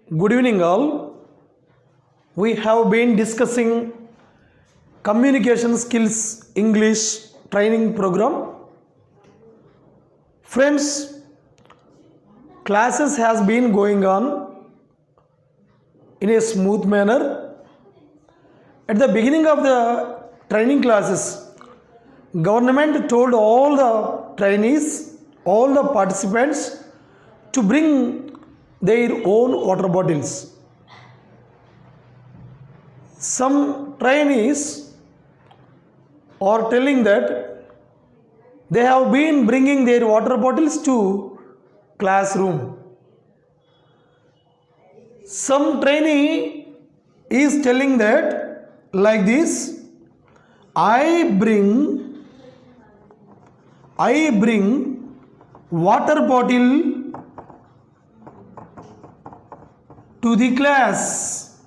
Good evening, all. We have been discussing communication skills English training program. Friends, classes has been going on in a smooth manner. At the beginning of the training classes, government told all the trainees, all the participants to bring their own water bottles. Some trainees are telling that they have been bringing their water bottles to classroom. Some trainee is telling that like this, I bring water bottle to the class.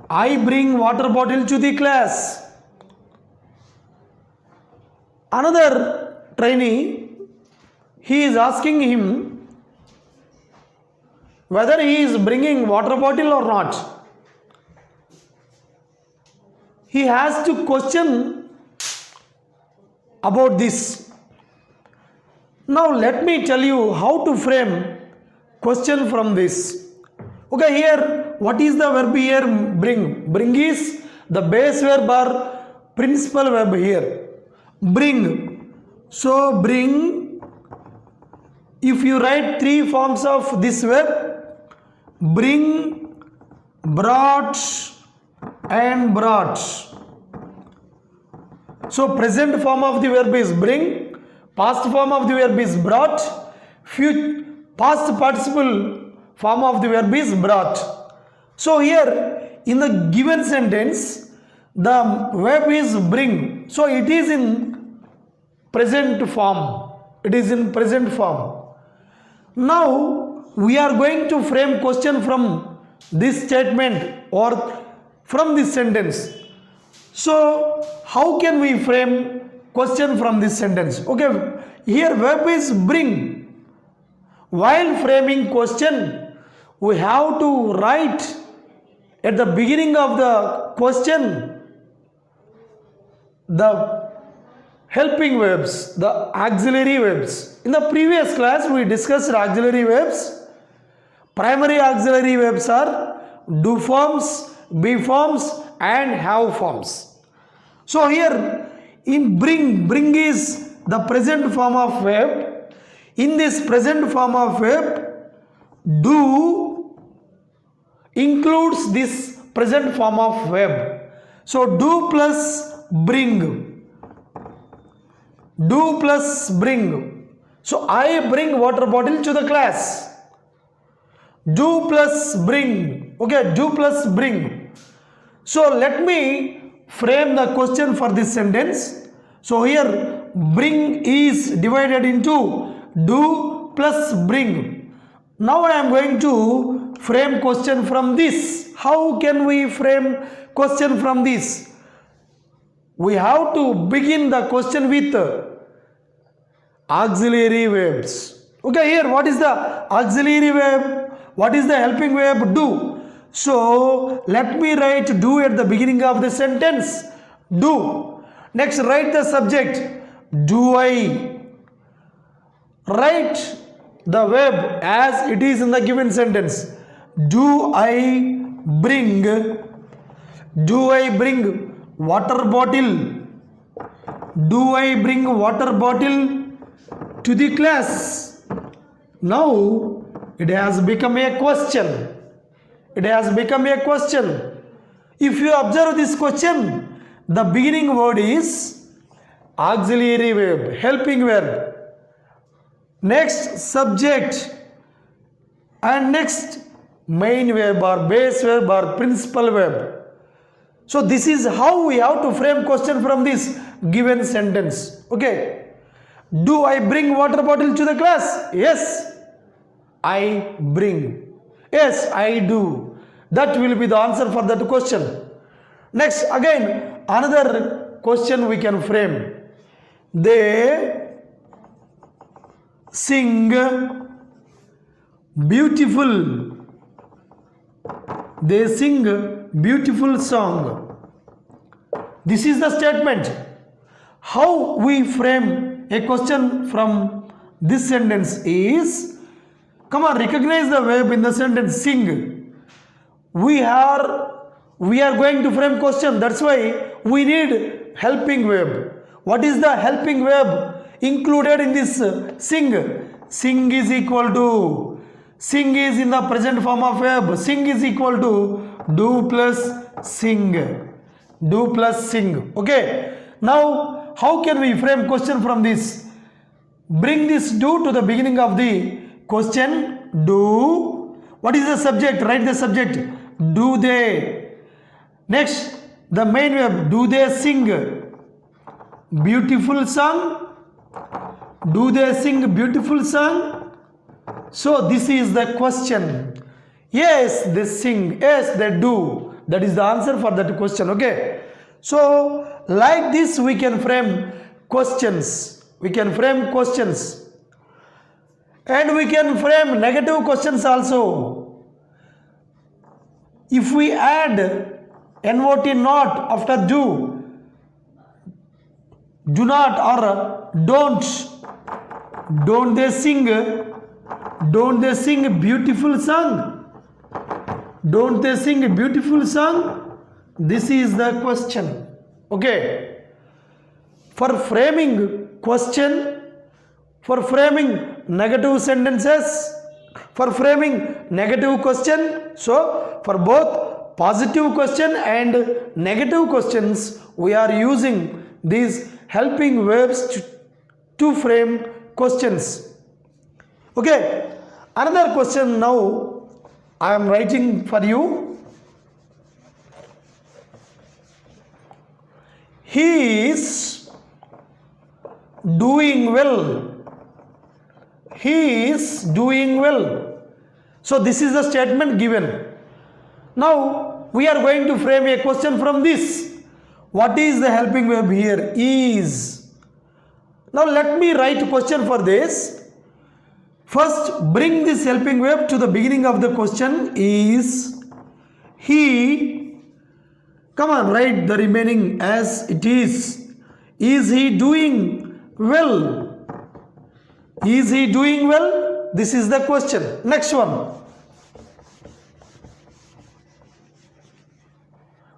I bring water bottle to the class. Another trainee, he is asking him whether he is bringing water bottle or not. He has to question about this. Now let me tell you how to frame question from this. Okay, here what is the verb here? Bring. Bring is the base verb or principal verb here. Bring. So bring, if you write three forms of this verb, bring, brought and brought. So present form of the verb is bring, past form of the verb is brought, past participle form of the verb is brought. So here in the given sentence, the verb is bring. So it is in present form. It is in present form. Now we are going to frame question from this statement or from this sentence. So how can we frame question from this sentence? Okay, here verb is bring. While framing question, we have to write at the beginning of the question the helping verbs, the auxiliary verbs. In the previous class, we discussed auxiliary verbs. Primary auxiliary verbs are do forms, be forms, and have forms. So here in bring is the present form of verb. In this present form of verb, do includes this present form of verb. So do plus bring. Do plus bring. So I bring water bottle to the class. Do plus bring. Okay, do plus bring. So let me frame the question for this sentence. So here bring is divided into do plus bring. Now I am going to frame question from this. How can we frame question from this? We have to begin the question with auxiliary verbs. Okay, here what is the auxiliary verb? What is the helping verb? Do. So let me write do at the beginning of the sentence. Do. Next, write the subject. Do I. Write the verb as it is in the given sentence. Do I bring water bottle? Do I bring water bottle to the class? Now it has become a question. It has become a question. If you observe this question, the beginning word is auxiliary verb, helping verb. Next subject and next main verb or base verb or principal verb. So this is how we have to frame question from this given sentence. Okay. Do I bring water bottle to the class? Yes, I bring. Yes, I do. That will be the answer for that question. Next, again, another question we can frame. They sing beautiful they sing beautiful song. This is the statement. How we frame a question from this sentence is, come on, recognize the verb in the sentence sing. We are going to frame question. That's why we need helping verb. What is the helping verb included in this sing? Sing is equal to, sing is in the present form of verb. Sing is equal to do plus sing. Do plus sing. Okay. Now, how can we frame question from this? Bring this do to the beginning of the question. Do. What is the subject? Write the subject. Do they. Next, the main verb. Do they sing beautiful song? Do they sing beautiful song? So this is the question. Yes, they sing. Yes, they do. That is the answer for that question. Okay. So like this we can frame questions. We can frame questions. And we can frame negative questions also. If we add not after do not or don't they sing beautiful song? Don't they sing beautiful song? This is the question. Okay. For framing question, for framing negative sentences, for framing negative question, so for both positive question and negative questions, we are using these helping verbs to frame questions. Okay. Another question now I am writing for you. He is doing well. He is doing well. So this is the statement given. Now we are going to frame a question from this. What is the helping verb here? Is. Now let me write a question for this. First, bring this helping verb to the beginning of the question. Is he. Come on, write the remaining as it is. Is he doing well? Is he doing well? This is the question. Next one.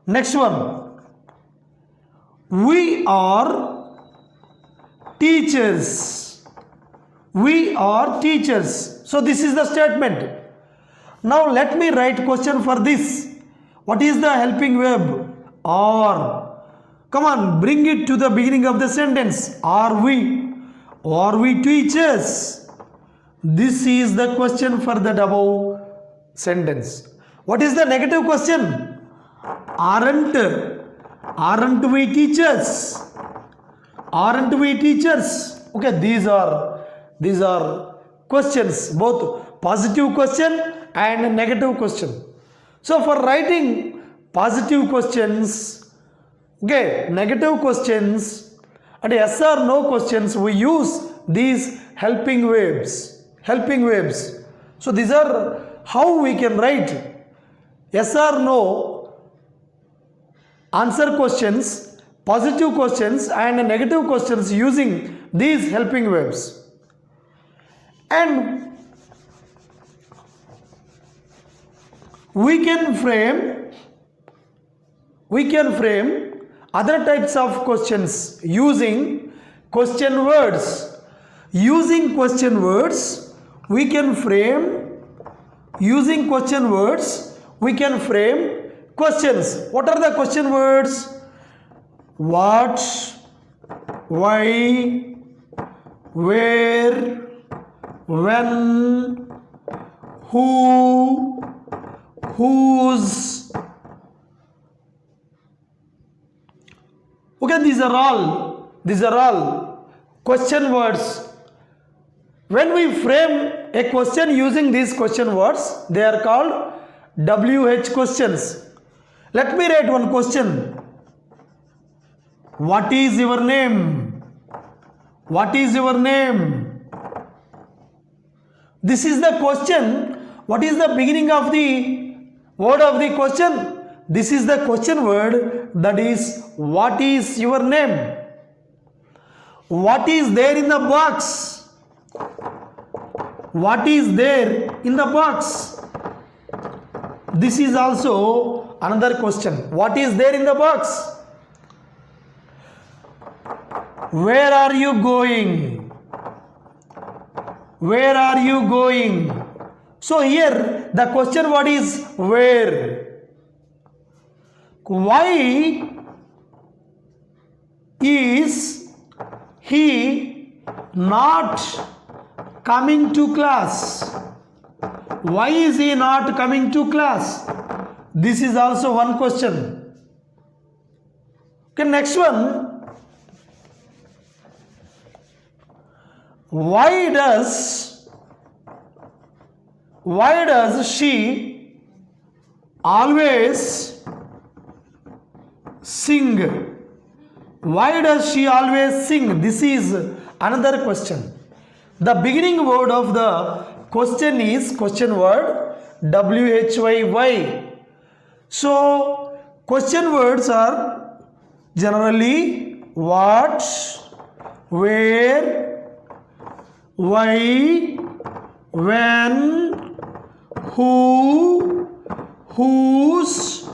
Next one. We are teachers. We are teachers. So this is the statement. Now let me write question for this. What is the helping verb? Are. Come on, bring it to the beginning of the sentence. Are we? Are we teachers? This is the question for that above sentence. What is the negative question? Aren't we teachers? Aren't we teachers? Okay, these are questions, both positive question and negative question. So for writing positive questions, okay, negative questions and yes or no questions, we use these helping verbs. Helping verbs. So these are how we can write yes or no answer questions, positive questions and negative questions using these helping verbs. And we can frame other types of questions using question words. Using question words, we can frame questions. What are the question words? What, why, where, when, who, whose. Okay, these are all question words. When we frame a question using these question words, they are called WH questions. Let me write one question. What is your name? What is your name? This is the question. What is the beginning of the word of the question. This is the question word, that is, what is your name? What is there in the box? What is there in the box? This is also another question. What is there in the box? Where are you going? Where are you going? So here the question word is where. Why is he not coming to class? Why is he not coming to class? This is also one question. Okay, next one. Why does she always sing? Why does she always sing? This is another question. The beginning word of the question is question word WHY. So question words are generally what, where, why, when, who, whose,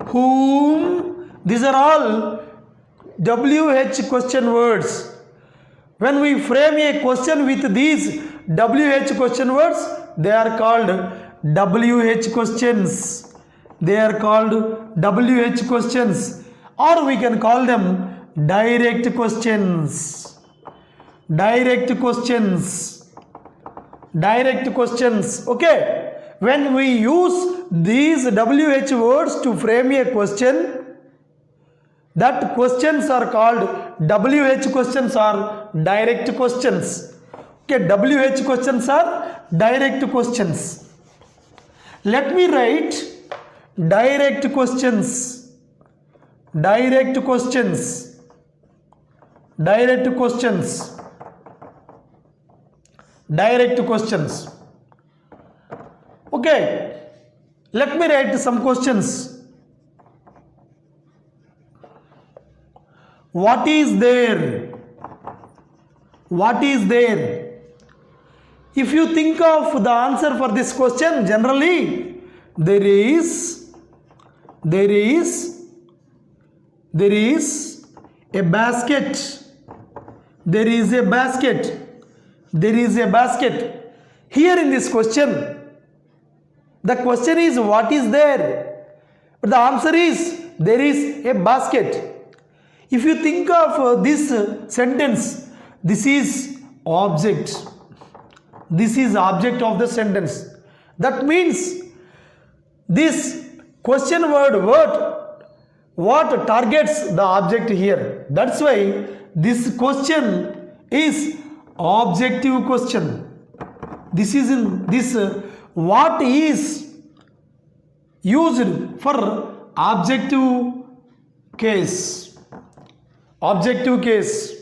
whom. These are all WH question words. When we frame a question with these WH question words, they are called WH questions. They are called WH questions, or we can call them direct questions. Direct questions. Direct questions. Okay. When we use these WH words to frame a question, that questions are called WH questions or direct questions. Okay, WH questions are direct questions. Let me write direct questions. Direct questions. Direct questions. Direct questions. Okay, let me write some questions. What is there? What is there? If you think of the answer for this question, generally there is a basket. There is a basket. There is a basket. Here in this question, the question is what is there? But the answer is there is a basket. If you think of this sentence, this is object. This is object of the sentence. That means this question word what targets the object here. That's why this question is objective question. This is in this what is used for objective case. Objective case.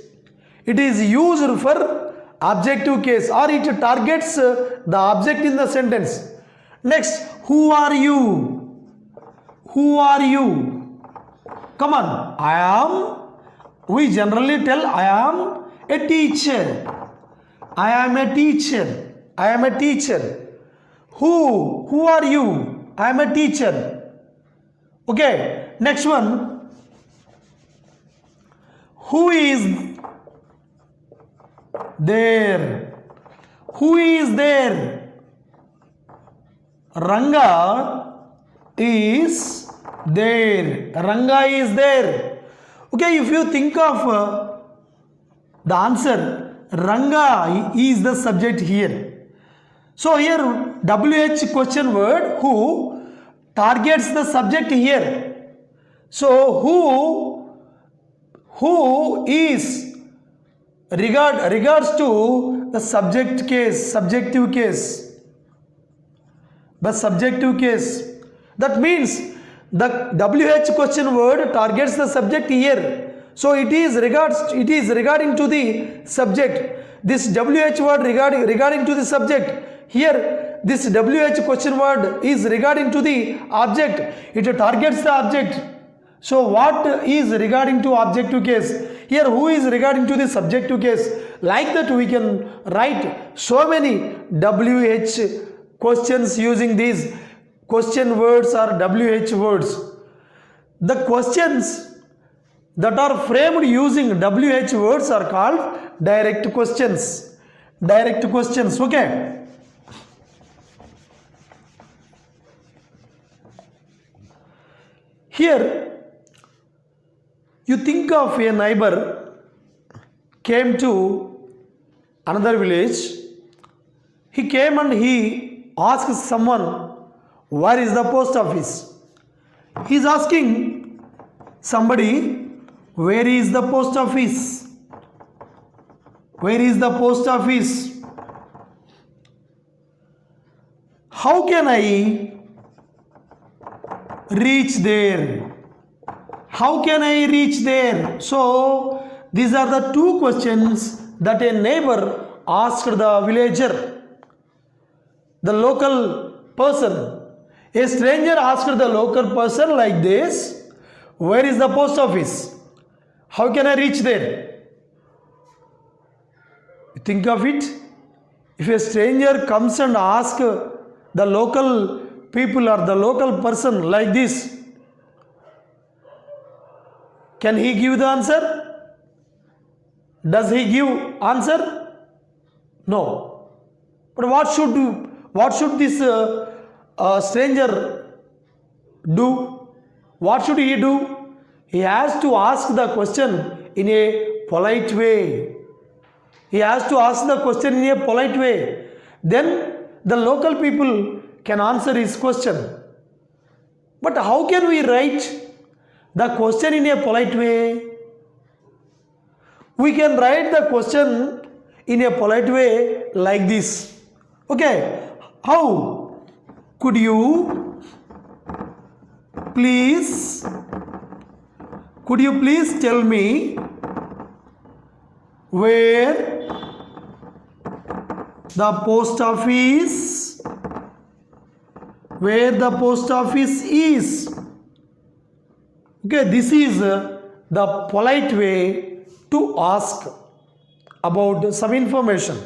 It is used for objective case, or it targets the object in the sentence. Next, who are you? Who are you? Come on. I am. We generally tell I am a teacher. I am a teacher. I am a teacher. Who? Who are you? I am a teacher. Okay. Next one. Who is there? Who is there? Ranga is there. Ranga is there. Okay, if you think of the answer, Ranga is the subject here. So here WH question word who targets the subject here. So who is regards to the subject case, subjective case. The subjective case. That means the WH question word targets the subject here. So it is regarding to the subject. This WH word regarding to the subject. Here, this WH question word is regarding to the object. It targets the object. So, what is regarding to objective case? Here, who is regarding to the subjective case? Like that, we can write so many WH questions using these question words or WH words. The questions that are framed using WH words are called direct questions. Direct questions, okay? Here, you think of a neighbor came to another village. He came and he asked someone, where is the post office? He is asking somebody, where is the post office? Where is the post office? How can I reach there? How can I reach there? So, these are the two questions that a neighbor asked the villager, the local person. A stranger asked the local person like this, where is the post office? How can I reach there? Think of it. If a stranger comes and asks the local people or the local person like this, can he give the answer? Does he give answer? No. But what should this stranger do? What should he do? He has to ask the question in a polite way. He has to ask the question in a polite way. Then the local people can answer his question. But how can we write the question in a polite way? We can write the question in a polite way like this. Okay, how? Could you please tell me where the post office is? Okay, this is the polite way to ask about some information.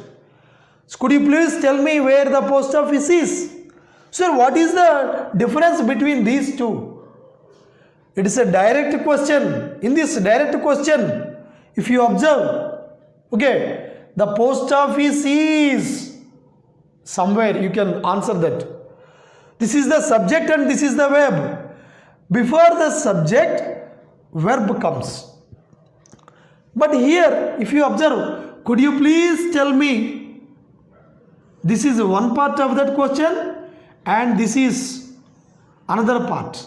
So could you please tell me where the post office is? Sir, what is the difference between these two? It is a direct question. In this direct question, if you observe, okay, the post office is somewhere, you can answer that. This is the subject and this is the verb. Before the subject, verb comes. But here, if you observe, could you please tell me, this is one part of that question and this is another part.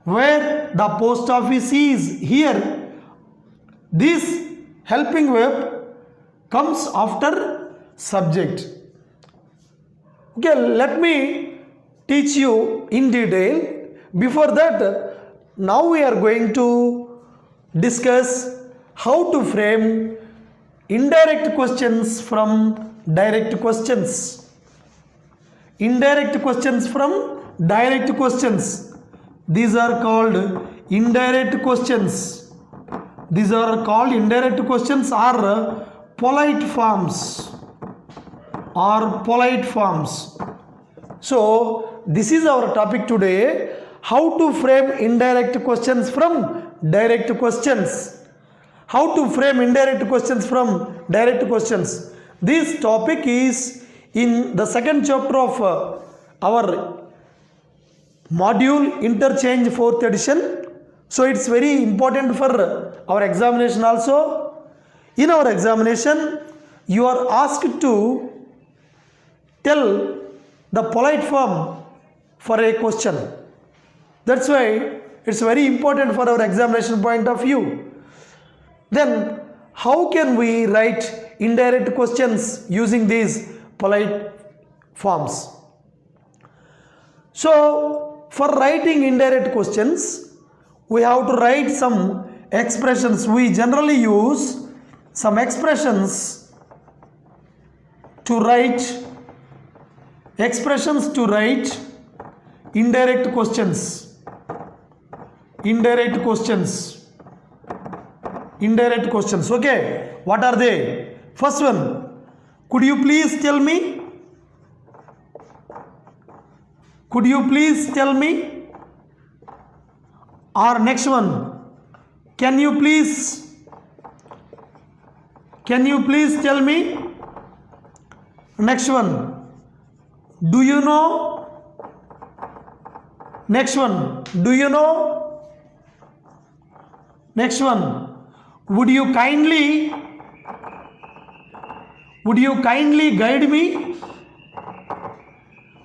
Where the post office is, here, this helping verb comes after subject. Okay, let me teach you in detail. Before that, now we are going to discuss how to frame indirect questions from direct questions. Indirect questions from direct questions. These are called indirect questions. These are called indirect questions or polite forms. So, this is our topic today. How to frame indirect questions from direct questions. How to frame indirect questions from direct questions. This topic is in the second chapter of our module Interchange 4th edition. So it's very important for our examination also. In our examination, you are asked to tell the polite form for a question. That's why it's very important for our examination point of view. Then how can we write indirect questions using these polite forms? So for writing indirect questions, we have to write some expressions. We generally use some expressions to write expressions to write indirect questions. Indirect questions. Okay, what are they? First one, could you please tell me? Or next one, can you please tell me? Next one, do you know? Next one, do you know? Next one, would you kindly guide me?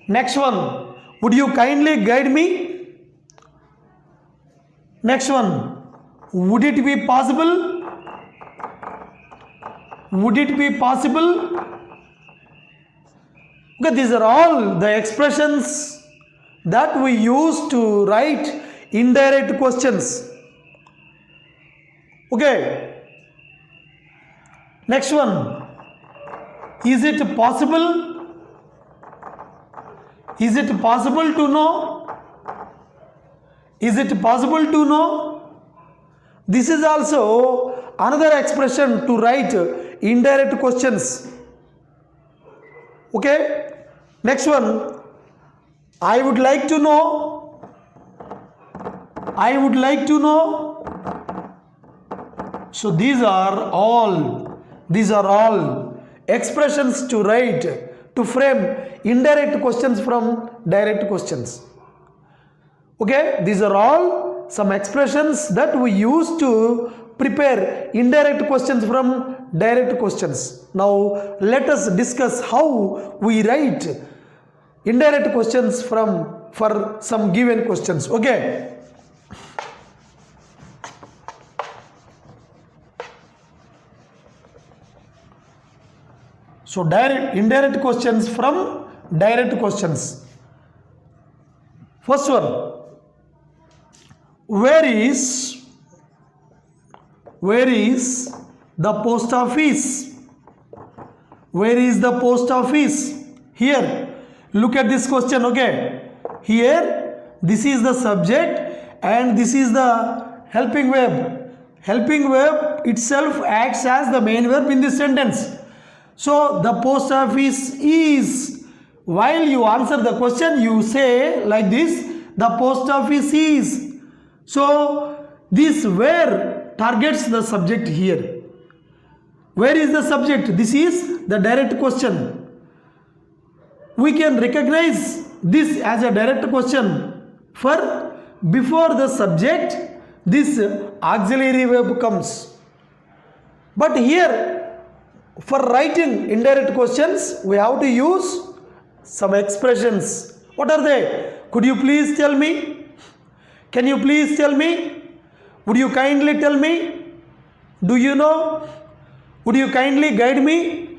Next one, would you kindly guide me? Next one, would it be possible? Okay, these are all the expressions that we use to write indirect questions. Okay, next one, is it possible to know? This is also another expression to write indirect questions. Okay, next one, I would like to know. So these are all expressions to write, to frame indirect questions from direct questions. Okay, these are all some expressions that we use to prepare indirect questions from direct questions. Now let us discuss how we write indirect questions for some given questions. Okay, so indirect questions from direct questions. First one, where is the post office? Here, look at this question. Okay, here this is the subject and this is the helping verb. Helping verb itself acts as the main verb in this sentence. So the post office is, while you answer the question you say like this, the post office is. So this where targets the subject here. Where is the subject? This is the direct question. We can recognize this as a direct question, for before the subject this auxiliary verb comes. But here, for writing indirect questions, we have to use some expressions. What are they? Could you please tell me? Can you please tell me? Would you kindly tell me? Do you know? Would you kindly guide me?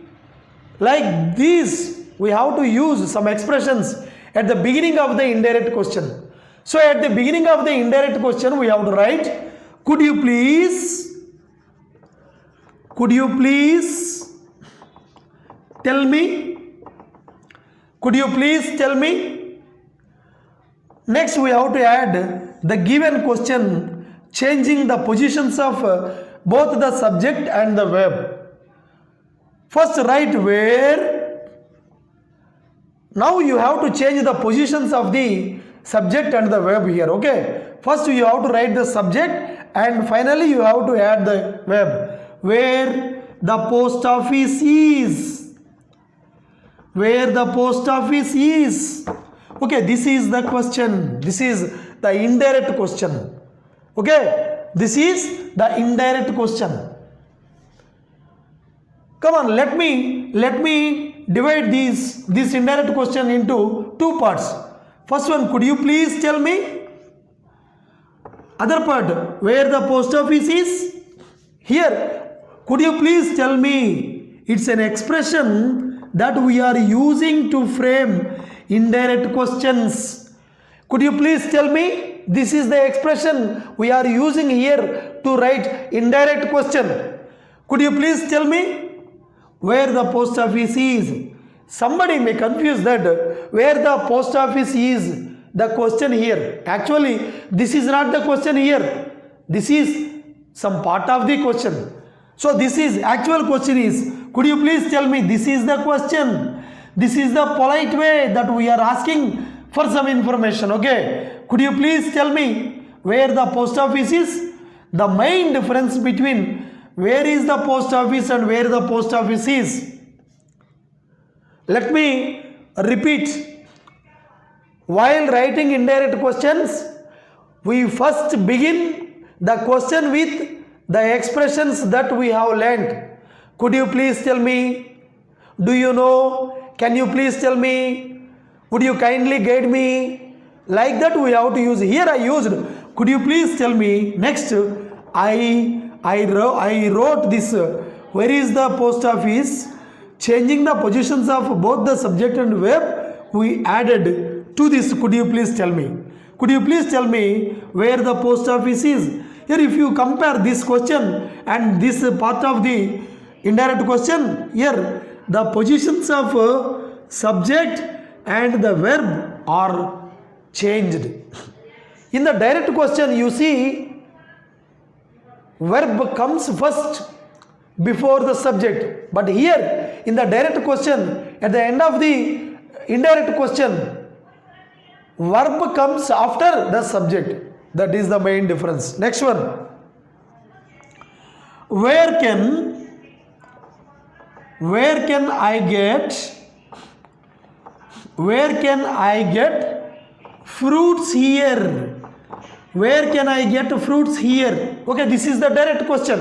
Like these, we have to use some expressions at the beginning of the indirect question. So at the beginning of the indirect question, we have to write, could you please tell me? Could you please tell me? Next, we have to add the given question, changing the positions of both the subject and the verb. First, write where. Now you have to change the positions of the subject and the verb here. Okay, first you have to write the subject and finally you have to add the verb. Where the post office is. Where the post office is. Okay, this is the question. This is the indirect question. Okay, this is the indirect question. Come on, let me divide this indirect question into two parts. First one, could you please tell me? Other part, where the post office is. Here, could you please tell me? It's an expression that we are using to frame indirect questions. Could you please tell me? This is the expression we are using here to write indirect question. Could you please tell me? where the post office is. Somebody may confuse that where the post office is the question here. Actually, this is not the question here. This is some part of the question. So this is actual question is, could you please tell me, this is the question. This is the polite way that we are asking for some information. Okay. Could you please tell me where the post office is? The main difference between where is the post office and where the post office is. Let me repeat. While writing indirect questions, we first begin the question with the expressions that we have learned. Could you please tell me? Do you know? Can you please tell me? Would you kindly guide me? Like that we have to use. Here I used, could you please tell me? Next, I wrote this, where is the post office? Changing the positions of both the subject and verb, we added to this, could you please tell me? Could you please tell me where the post office is? Here if you compare this question and this part of the indirect question, here the positions of subject and the verb are changed. In the direct question you see verb comes first before the subject, but here in the direct question at the end of the indirect question verb comes after the subject. That is the main difference. Next one, where can I get fruits here? Where can I get fruits here? Okay, this is the direct question.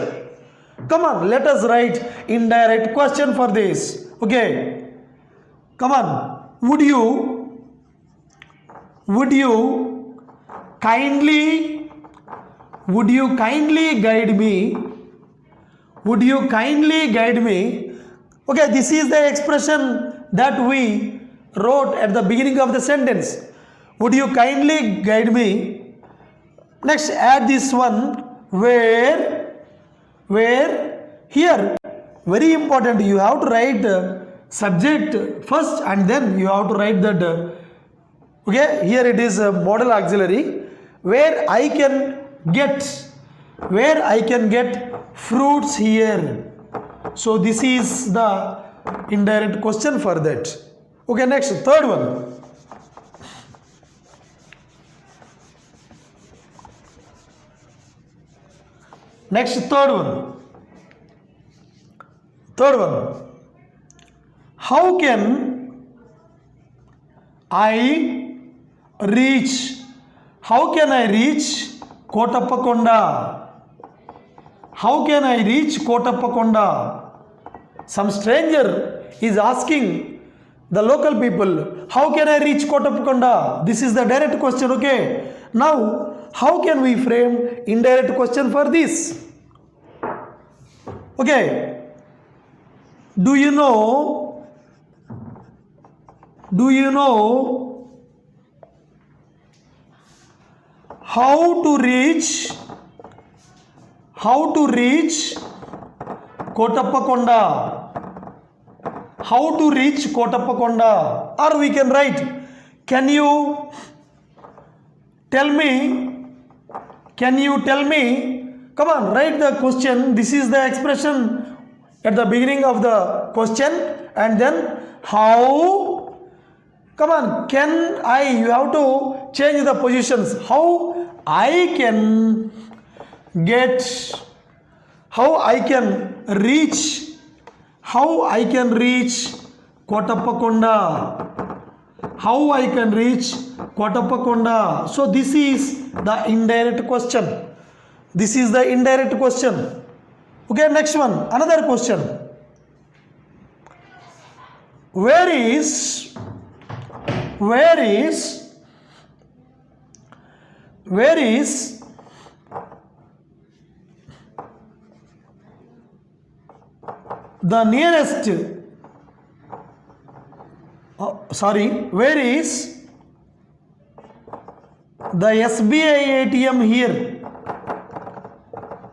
Come on, let us write indirect question for this. Okay, come on. Would you kindly guide me? Would you kindly guide me? Okay, this is the expression that we wrote at the beginning of the sentence. Would you kindly guide me? Next, add this one, where here, very important, you have to write subject first and then you have to write that. Okay, here it is a modal auxiliary, where I can get fruits here. So this is the indirect question for that. Okay, next, third one. Next, third one. How can I reach Kotappakonda? How can I reach Kotappakonda? Some stranger is asking the local people, how can I reach Kotappakonda? This is the direct question. Okay, now how can we frame indirect question for this? Okay, do you know how to reach Kotappakonda? How to reach Kotappakonda? Or we can write, can you tell me? Come on, write the question. This is the expression at the beginning of the question, and then how? Come on, can I? You have to change the positions. How I can reach Kotappakonda. How I can reach Kotappakonda. So this is the indirect question. Okay, next one, another question. Where is the nearest, where is the SBI ATM here?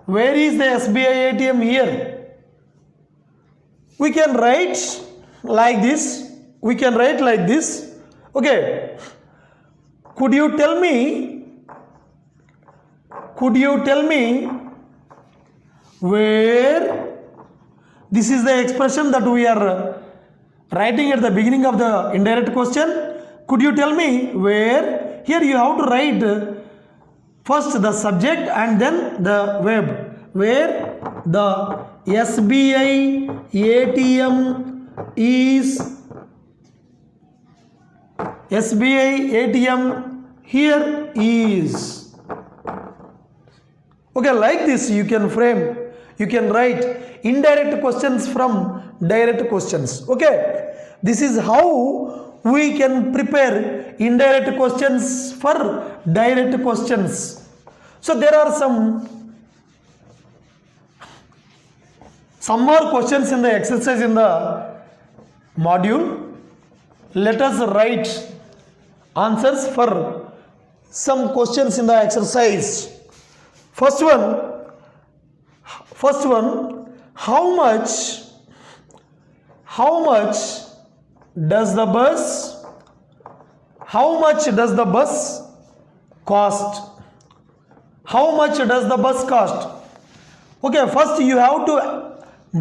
Where is the SBI ATM here? We can write like this. We can write like this. Okay. Could you tell me where this is the expression that we are writing at the beginning of the indirect question? Could you tell me where? Here you have to write first the subject and then the verb. Where the SBI ATM is here is. Okay, like this you can frame, you can write indirect questions from direct questions. Okay, this is how we can prepare indirect questions for direct questions. So there are some more questions in the exercise in the module. Let us write answers for some questions in the exercise. First one, how much does the bus cost? How much does the bus cost? Okay, first you have to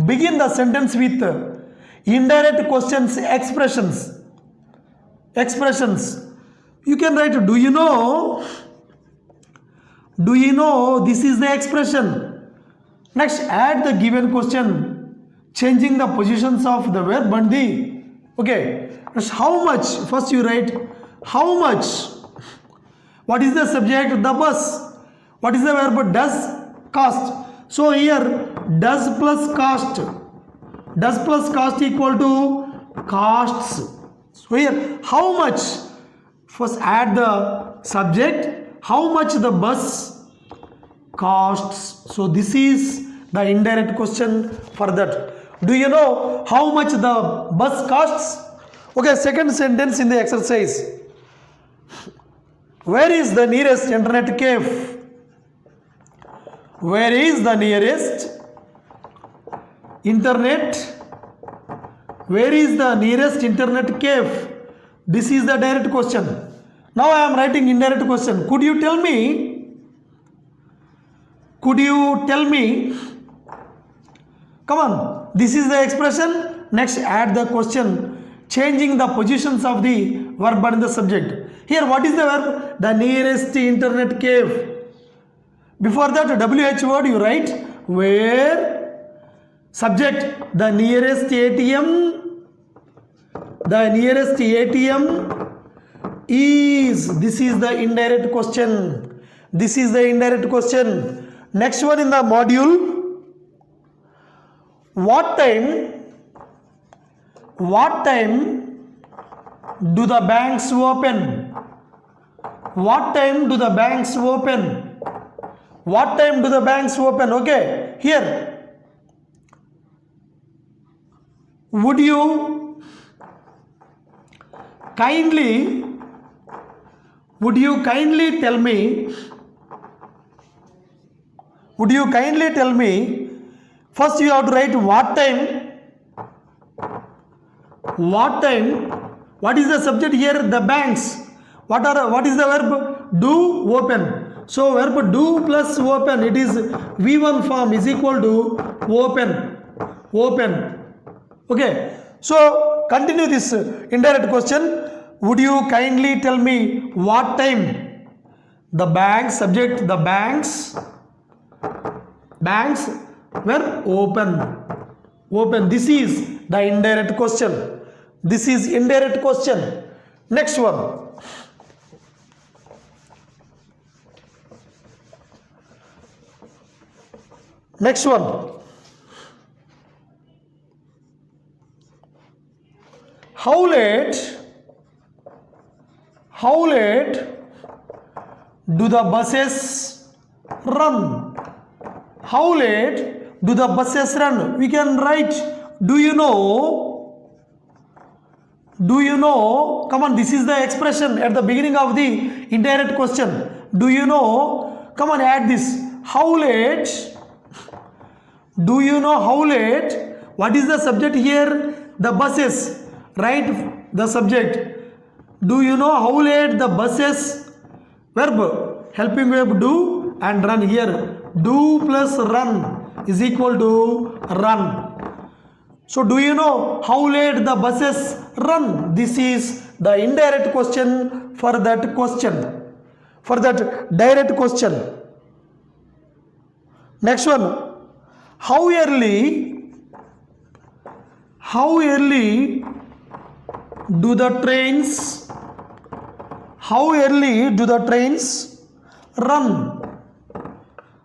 begin the sentence with indirect questions, expressions. You can write, do you know? This is the expression. Next, add the given question, changing the positions of the verb and the. Okay, next, how much? First you write how much. What is the subject? The bus. What is the verb? Does cost. So here does plus cost equal to costs. So here how much? First add the subject. How much the bus costs. So this is the indirect question for that. Do you know how much the bus costs? Okay, second sentence in the exercise. Where is the nearest internet cafe? Where is the nearest internet? Where is the nearest internet cafe? This is the direct question. Now I am writing indirect question. Could you tell me? Come on. This is the expression. Next add the question, changing the positions of the verb and the subject. Here what is the verb? The nearest internet cafe. Before that WH word you write where, subject the nearest ATM. The nearest ATM is. This is the indirect question. Next one in the module. What time do the banks open? What time do the banks open? Okay, here would you kindly tell me, first you have to write what time, what is the subject here? The banks. What is the verb? Do, open. So verb do plus open, it is V1 form is equal to open. Okay, so continue this indirect question. Would you kindly tell me what time the banks, subject the banks, verb open. This is the indirect question. Next one. How late do the buses run? How late do the buses run? We can write do you know? Come on, this is the expression at the beginning of the indirect question. Do you know? Come on, add this. How late? Do you know how late? What is the subject here? The buses. Write the subject. Do you know how late the buses? Verb. Helping verb do and run here. Do plus run is equal to run. So do you know how late the buses run? This is the indirect question for that question. For that direct question. Next one. How early do the trains run?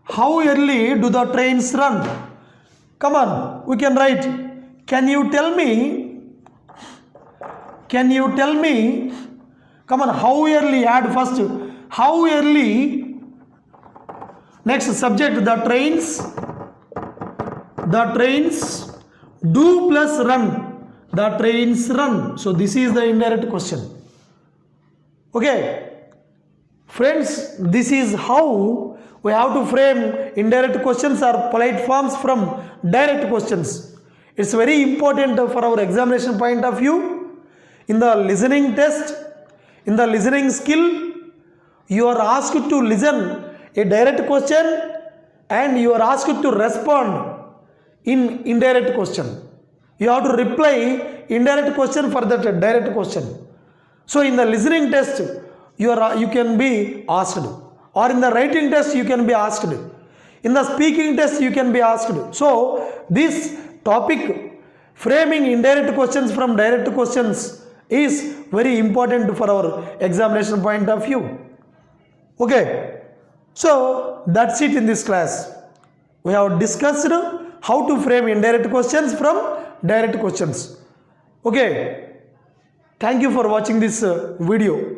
How early do the trains run? Come on, we can write. Can you tell me? Come on, how early? Add first. How early? Next subject, the trains. Do plus run. The trains run. So this is the indirect question. Okay. Friends, this is how we have to frame indirect questions or polite forms from direct questions. It's very important for our examination point of view. In the listening test, in the listening skill, you are asked to listen a direct question and you are asked to respond in indirect question. You have to reply indirect question for that direct question. So in the listening test, you can be asked, or in the writing test you can be asked, in the speaking test you can be asked. So this topic, framing indirect questions from direct questions, is very important for our examination point of view. Okay, so that's it in this class. We have discussed how to frame indirect questions from direct questions. Okay, thank you for watching this video.